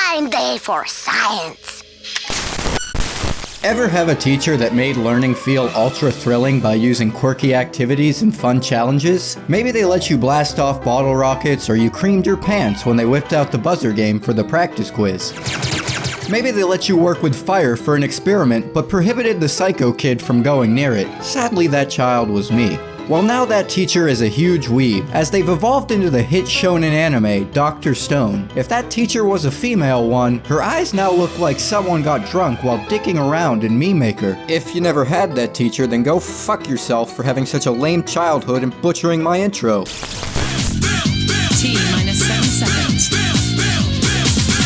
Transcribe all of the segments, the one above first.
fine day for science. Ever have a teacher that made learning feel ultra thrilling by using quirky activities and fun challenges? Maybe they let you blast off bottle rockets, or you creamed your pants when they whipped out the buzzer game for the practice quiz. Maybe they let you work with fire for an experiment, but prohibited the psycho kid from going near it. Sadly, that child was me. Well, now that teacher is a huge weeb, as they've evolved into the hit shonen anime, Dr. Stone. If that teacher was a female one, her eyes now look like someone got drunk while dicking around in Meme Maker. If you never had that teacher, then go fuck yourself for having such a lame childhood and butchering my intro. T-minus 7 seconds.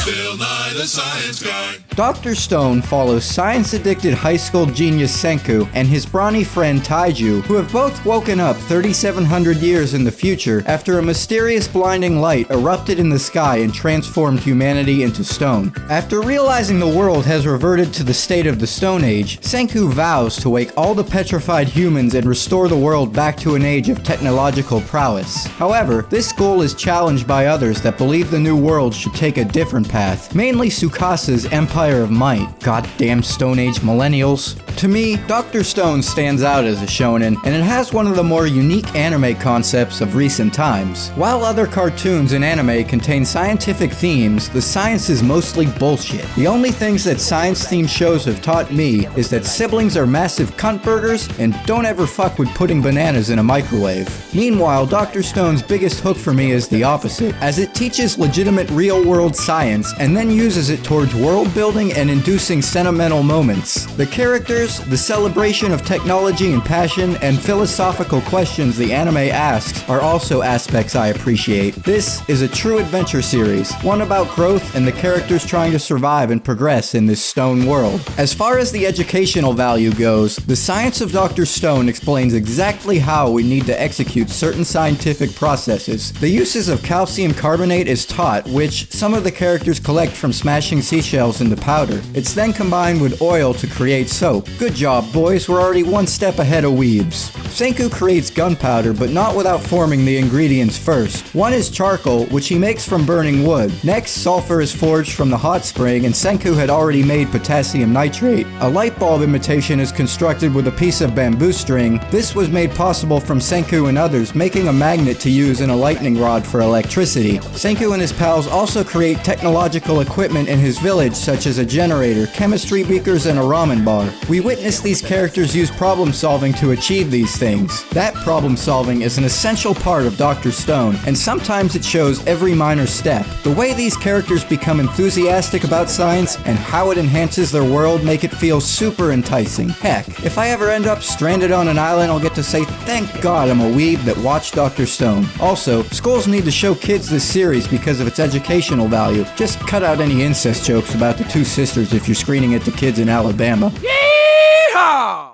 Bill Nye the Science Guy. Dr. Stone follows science-addicted high school genius Senku and his brawny friend Taiju, who have both woken up 3,700 years in the future after a mysterious blinding light erupted in the sky and transformed humanity into stone. After realizing the world has reverted to the state of the Stone Age, Senku vows to wake all the petrified humans and restore the world back to an age of technological prowess. However, this goal is challenged by others that believe the new world should take a different path, mainly Tsukasa's Empire of Might. Goddamn Stone Age millennials. To me, Dr. Stone stands out as a shonen, and it has one of the more unique anime concepts of recent times. While other cartoons and anime contain scientific themes, the science is mostly bullshit. The only things that science-themed shows have taught me is that siblings are massive cunt burgers and don't ever fuck with putting bananas in a microwave. Meanwhile, Dr. Stone's biggest hook for me is the opposite, as it teaches legitimate real-world science and then uses it towards world-building and inducing sentimental moments. The characters, the celebration of technology and passion, and philosophical questions the anime asks are also aspects I appreciate. This is a true adventure series, one about growth and the characters trying to survive and progress in this stone world. As far as the educational value goes, the science of Dr. Stone explains exactly how we need to execute certain scientific processes. The uses of calcium carbonate is taught, which some of the characters collect from smashing seashells into powder. It's then combined with oil to create soap. Good job, boys, we're already one step ahead of weebs. Senku creates gunpowder, but not without forming the ingredients first. One is charcoal, which he makes from burning wood. Next, sulfur is forged from the hot spring, and Senku had already made potassium nitrate. A light bulb imitation is constructed with a piece of bamboo string. This was made possible from Senku and others, making a magnet to use in a lightning rod for electricity. Senku and his pals also create technological equipment in his village, such as a generator, chemistry beakers, and a ramen bar. We witness these characters use problem solving to achieve these things. That problem solving is an essential part of Dr. Stone, and sometimes it shows every minor step. The way these characters become enthusiastic about science and how it enhances their world make it feel super enticing. Heck, if I ever end up stranded on an island, I'll get to say, thank God I'm a weeb that watched Dr. Stone. Also, schools need to show kids this series because of its educational value. Just cut out any incest jokes about the two sisters if you're screening it to kids in Alabama. Yeehaw!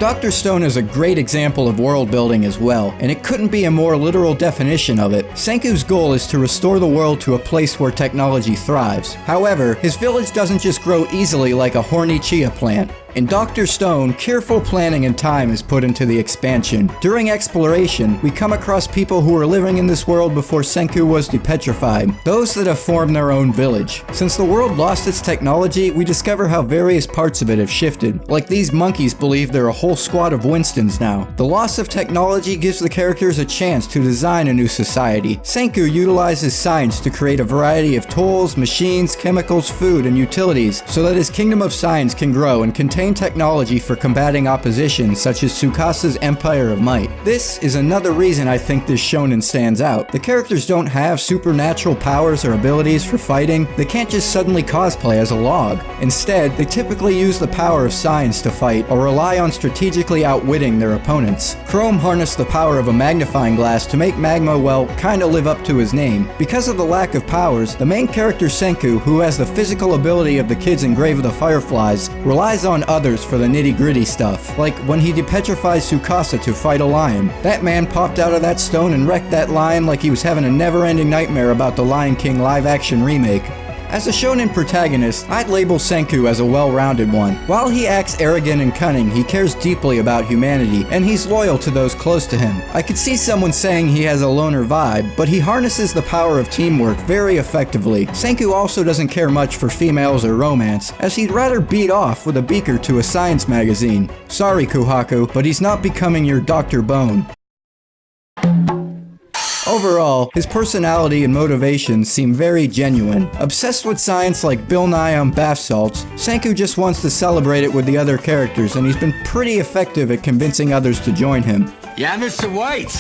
Dr. Stone is a great example of world building as well, and it couldn't be a more literal definition of it. Senku's goal is to restore the world to a place where technology thrives. However, his village doesn't just grow easily like a horny chia plant. In Dr. Stone, careful planning and time is put into the expansion. During exploration, we come across people who were living in this world before Senku was depetrified, those that have formed their own village. Since the world lost its technology, we discover how various parts of it have shifted. Like these monkeys believe they're a whole squad of Winstons now. The loss of technology gives the characters a chance to design a new society. Senku utilizes science to create a variety of tools, machines, chemicals, food, and utilities so that his kingdom of science can grow and contain technology for combating opposition, such as Tsukasa's Empire of Might. This is another reason I think this shonen stands out. The characters don't have supernatural powers or abilities for fighting. They can't just suddenly cosplay as a log. Instead, they typically use the power of science to fight or rely on strategically outwitting their opponents. Chrome harnessed the power of a magnifying glass to make Magma, well, kinda live up to his name. Because of the lack of powers, the main character Senku, who has the physical ability of the kids in Grave of the Fireflies, relies on others for the nitty-gritty stuff, like when he depetrifies Tsukasa to fight a lion. That man popped out of that stone and wrecked that lion like he was having a never-ending nightmare about the Lion King live-action remake. As a shonen protagonist, I'd label Senku as a well-rounded one. While he acts arrogant and cunning, he cares deeply about humanity, and he's loyal to those close to him. I could see someone saying he has a loner vibe, but he harnesses the power of teamwork very effectively. Senku also doesn't care much for females or romance, as he'd rather beat off with a beaker to a science magazine. Sorry, Kuhaku, but he's not becoming your Dr. Bone. Overall, his personality and motivations seem very genuine. Obsessed with science like Bill Nye on bath salts, Senku just wants to celebrate it with the other characters, and he's been pretty effective at convincing others to join him. Yeah, Mr. White.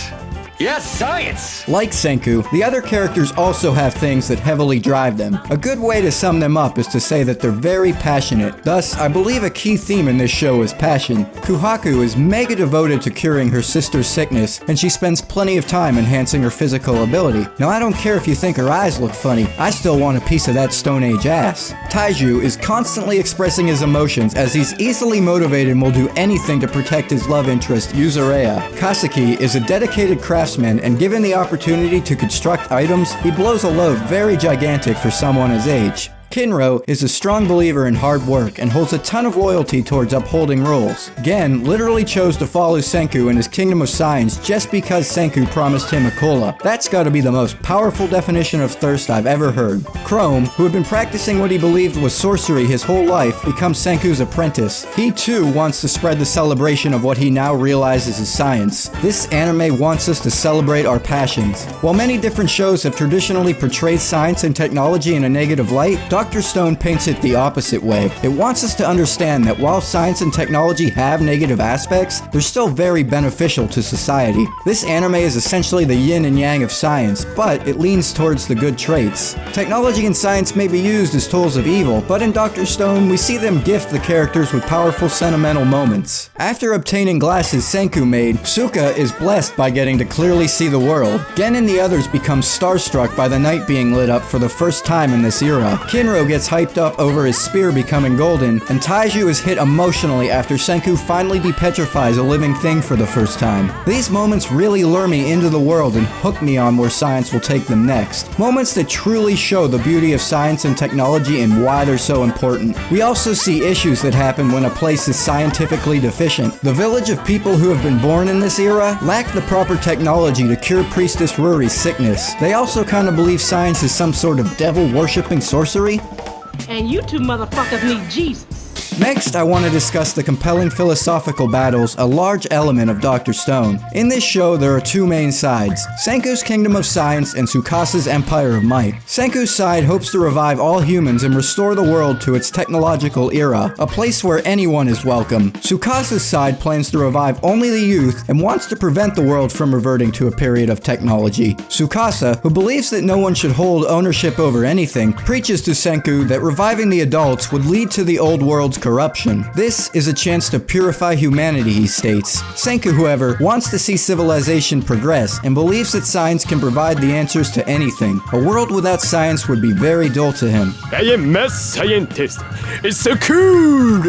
Yes, science! Like Senku, the other characters also have things that heavily drive them. A good way to sum them up is to say that they're very passionate. Thus, I believe a key theme in this show is passion. Kuhaku is mega devoted to curing her sister's sickness, and she spends plenty of time enhancing her physical ability. Now, I don't care if you think her eyes look funny, I still want a piece of that Stone Age ass. Taiju is constantly expressing his emotions as he's easily motivated and will do anything to protect his love interest, Yuzurea. Kaseki is a dedicated craftsman, and given the opportunity to construct items, he blows a load very gigantic for someone his age. Kinro is a strong believer in hard work and holds a ton of loyalty towards upholding rules. Gen literally chose to follow Senku in his Kingdom of Science just because Senku promised him a cola. That's gotta be the most powerful definition of thirst I've ever heard. Chrome, who had been practicing what he believed was sorcery his whole life, becomes Senku's apprentice. He too wants to spread the celebration of what he now realizes is science. This anime wants us to celebrate our passions. While many different shows have traditionally portrayed science and technology in a negative light, Dr. Stone paints it the opposite way. It wants us to understand that while science and technology have negative aspects, they're still very beneficial to society. This anime is essentially the yin and yang of science, but it leans towards the good traits. Technology and science may be used as tools of evil, but in Dr. Stone, we see them gift the characters with powerful sentimental moments. After obtaining glasses Senku made, Suka is blessed by getting to clearly see the world. Gen and the others become starstruck by the night being lit up for the first time in this era. Kinro gets hyped up over his spear becoming golden, and Taiju is hit emotionally after Senku finally depetrifies a living thing for the first time. These moments really lure me into the world and hook me on where science will take them next. Moments that truly show the beauty of science and technology and why they're so important. We also see issues that happen when a place is scientifically deficient. The village of people who have been born in this era lack the proper technology to cure Priestess Ruri's sickness. They also kind of believe science is some sort of devil-worshipping sorcery. And you two motherfuckers need Jesus. Next, I want to discuss the compelling philosophical battles, a large element of Dr. Stone. In this show, there are two main sides, Senku's Kingdom of Science and Tsukasa's Empire of Might. Senku's side hopes to revive all humans and restore the world to its technological era, a place where anyone is welcome. Tsukasa's side plans to revive only the youth and wants to prevent the world from reverting to a period of technology. Tsukasa, who believes that no one should hold ownership over anything, preaches to Senku that reviving the adults would lead to the old world's corruption. This is a chance to purify humanity, he states. Senku, however, wants to see civilization progress and believes that science can provide the answers to anything. A world without science would be very dull to him. I am mad scientist. It's so cool.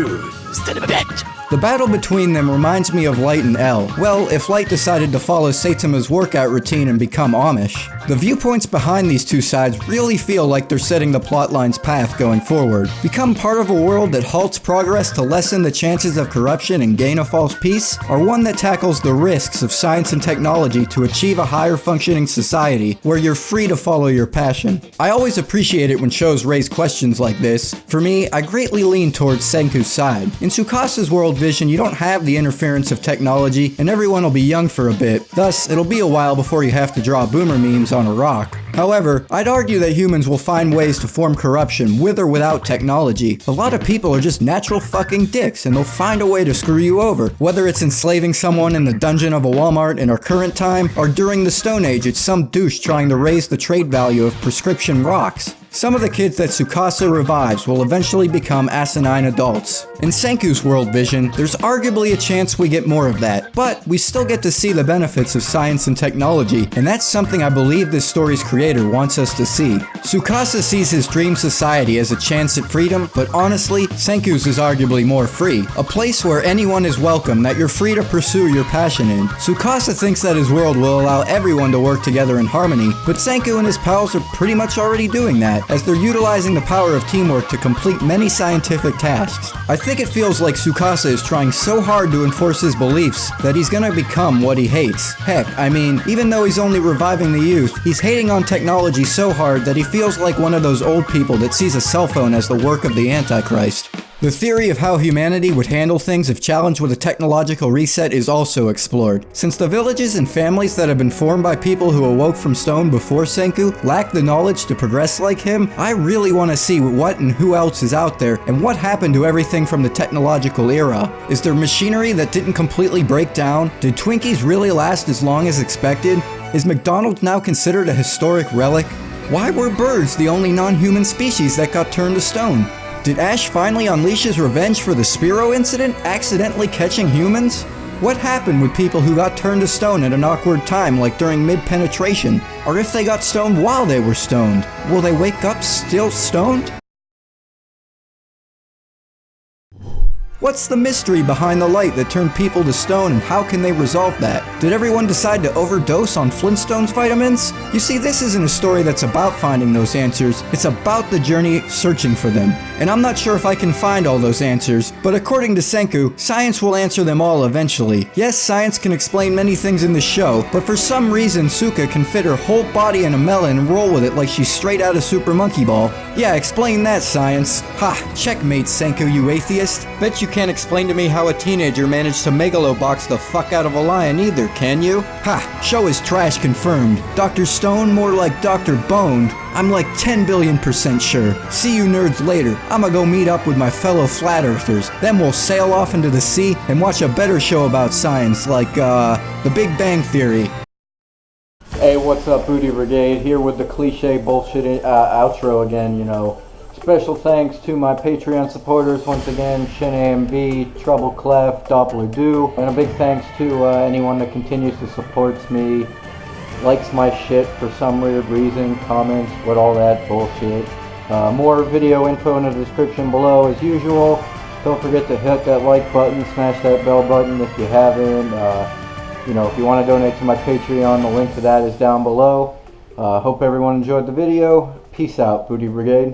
Son of a bitch. The battle between them reminds me of Light and L. Well, if Light decided to follow Saitama's workout routine and become Amish. The viewpoints behind these two sides really feel like they're setting the plotline's path going forward. Become part of a world that halts progress to lessen the chances of corruption and gain a false peace, or one that tackles the risks of science and technology to achieve a higher functioning society where you're free to follow your passion. I always appreciate it when shows raise questions like this. For me, I greatly lean towards Senku's side. In Tsukasa's world vision, you don't have the interference of technology, and everyone will be young for a bit. Thus, it'll be a while before you have to draw boomer memes on a rock. However, I'd argue that humans will find ways to form corruption with or without technology. A lot of people are just natural fucking dicks, and they'll find a way to screw you over. Whether it's enslaving someone in the dungeon of a Walmart in our current time, or during the Stone Age it's some douche trying to raise the trade value of prescription rocks. Some of the kids that Tsukasa revives will eventually become asinine adults. In Senku's world vision, there's arguably a chance we get more of that, but we still get to see the benefits of science and technology, and that's something I believe this story's creator wants us to see. Tsukasa sees his dream society as a chance at freedom, but honestly, Senku's is arguably more free. A place where anyone is welcome, that you're free to pursue your passion in. Tsukasa thinks that his world will allow everyone to work together in harmony, but Senku and his pals are pretty much already doing that. as they're utilizing the power of teamwork to complete many scientific tasks. I think it feels like Tsukasa is trying so hard to enforce his beliefs that he's gonna become what he hates. Heck, I mean, even though he's only reviving the youth, he's hating on technology so hard that he feels like one of those old people that sees a cell phone as the work of the Antichrist. The theory of how humanity would handle things if challenged with a technological reset is also explored. Since the villages and families that have been formed by people who awoke from stone before Senku lack the knowledge to progress like him, I really want to see what and who else is out there and what happened to everything from the technological era. Is there machinery that didn't completely break down? Did Twinkies really last as long as expected? Is McDonald's now considered a historic relic? Why were birds the only non-human species that got turned to stone? Did Ash finally unleash his revenge for the Spiro incident, accidentally catching humans? What happened with people who got turned to stone at an awkward time, like during mid-penetration? Or if they got stoned while they were stoned, will they wake up still stoned? What's the mystery behind the light that turned people to stone, and how can they resolve that? Did everyone decide to overdose on Flintstones vitamins? You see, this isn't a story that's about finding those answers, it's about the journey searching for them. And I'm not sure if I can find all those answers, but according to Senku, science will answer them all eventually. Yes, science can explain many things in the show, but for some reason Suka can fit her whole body in a melon and roll with it like she's straight out of Super Monkey Ball. Yeah, explain that, science. Ha, checkmate, Senku, you atheist. Bet you can't explain to me how a teenager managed to megalobox the fuck out of a lion either, can you? Ha, show is trash confirmed. Dr. Stone more like Dr. Boned. I'm like 10 billion% sure. See you nerds later. I'ma go meet up with my fellow flat earthers. Then we'll sail off into the sea and watch a better show about science like, The Big Bang Theory. Hey, what's up, Booty Brigade? Here with the cliche bullshit outro again, you know. Special thanks to my Patreon supporters once again, Shin AMV, Trouble Clef, Doppler Do, and a big thanks to anyone that continues to support me, likes my shit for some weird reason, comments, what all that bullshit. More video info in the description below as usual. Don't forget to hit that like button, smash that bell button if you haven't. You know, if you want to donate to my Patreon, the link to that is down below. Hope everyone enjoyed the video. Peace out, Booty Brigade.